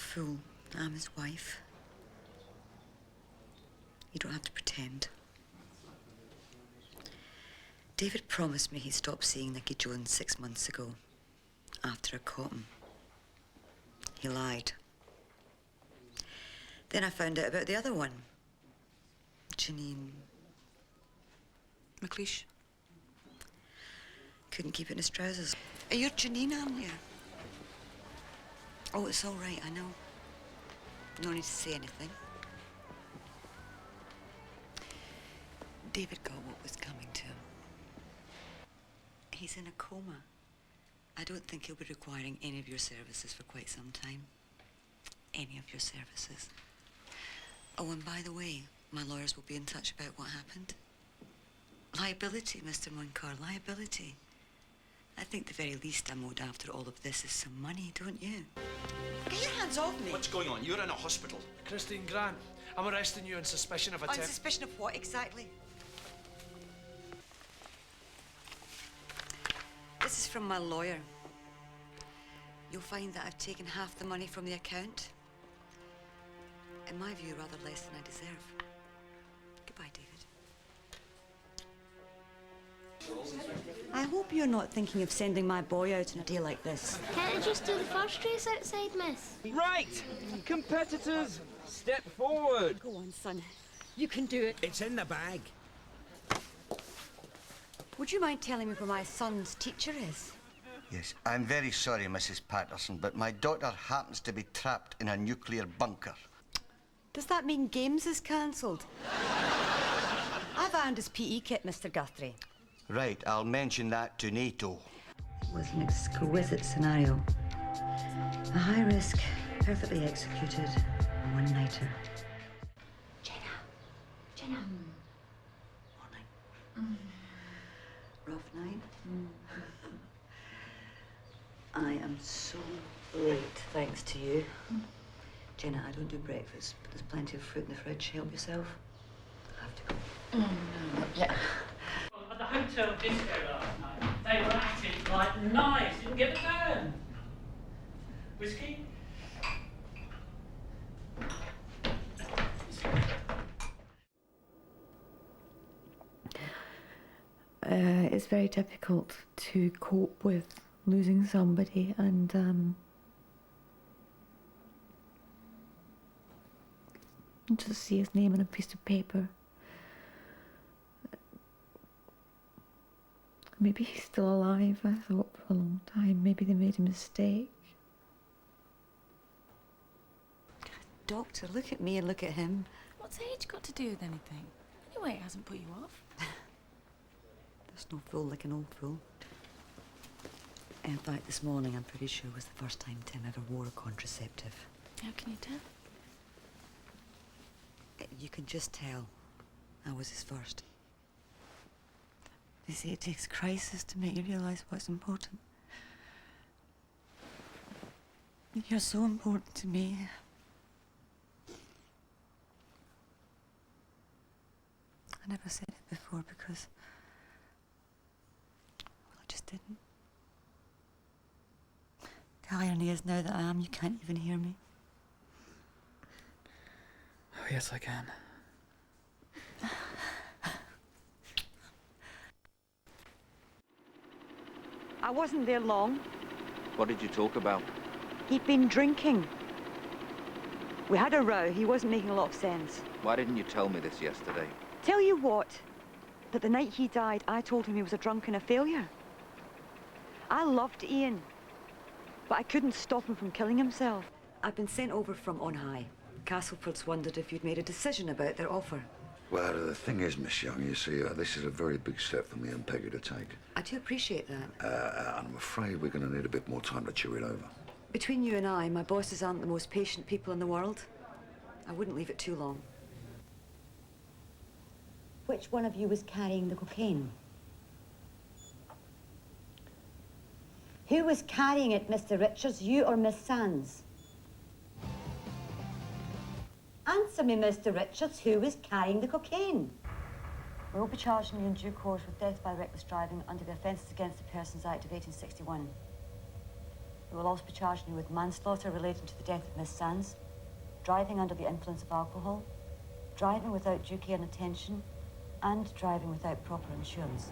fool. I'm his wife. You don't have to pretend. David promised me he'd stop seeing Nicky Jones 6 months ago, after I caught him. He lied. Then I found out about the other one. Janine McLeish. Couldn't keep it in his trousers. You're Janine, aren't you? Oh, it's all right, I know. No need to say anything. David got what was coming to him. He's in a coma. I don't think he'll be requiring any of your services for quite some time. Any of your services. Oh, and by the way, my lawyers will be in touch about what happened. Liability, Mr. McGuire, liability. I think the very least I'm owed after all of this is some money, don't you? Get your hands off me. What's going on? You're in a hospital. Christine Grant, I'm arresting you on suspicion of attempt. On suspicion of what, exactly? This is from my lawyer. You'll find that I've taken half the money from the account. In my view, rather less than I deserve. Goodbye, David. I hope you're not thinking of sending my boy out on a day like this. Can't I just do the first race outside, miss? Right! Competitors, step forward. Go on, son. You can do it. It's in the bag. Would you mind telling me where my son's teacher is? Yes, I'm very sorry, Mrs. Patterson, but my daughter happens to be trapped in a nuclear bunker. Does that mean games is cancelled? I've earned his PE kit, Mr. Guthrie. Right, I'll mention that to NATO. It was an exquisite scenario. A high risk, perfectly executed, one-nighter. Jenna. Morning. Rough night? I am so late, thanks to you. Jenna, I don't do breakfast, but there's plenty of fruit in the fridge. Help yourself. I have to go. No. Yeah. Well, at the hotel disco last night, they were at it like knives. Didn't get a turn. Whiskey? It's very difficult to cope with losing somebody and just see his name on a piece of paper. Maybe he's still alive, I thought for a long time. Maybe they made a mistake. Doctor, look at me and look at him. What's age got to do with anything? Anyway, it hasn't put you off. There's no fool like an old fool. In fact, this morning, I'm pretty sure was the first time Tim ever wore a contraceptive. How can you tell? You can just tell I was his first. They say it takes crisis to make you realise what's important. You're so important to me. I never said it before because, well, I just didn't. The irony is now that I am, you can't even hear me. Oh, yes, I can. I wasn't there long. What did you talk about? He'd been drinking. We had a row. He wasn't making a lot of sense. Why didn't you tell me this yesterday? Tell you what, that the night he died, I told him he was a drunk and a failure. I loved Ian, but I couldn't stop him from killing himself. I've been sent over from on high. Castleford's wondered if you'd made a decision about their offer. Well, the thing is, Miss Young, you see, this is a very big step for me and Peggy to take. I do appreciate that. And I'm afraid we're going to need a bit more time to chew it over. Between you and I, my bosses aren't the most patient people in the world. I wouldn't leave it too long. Which one of you was carrying the cocaine? Who was carrying it, Mr. Richards, you or Miss Sands? Answer me, Mr. Richards, who was carrying the cocaine? We will be charging you in due course with death by reckless driving under the Offences Against the Persons Act of 1861. We will also be charging you with manslaughter relating to the death of Miss Sands, driving under the influence of alcohol, driving without due care and attention, and driving without proper insurance.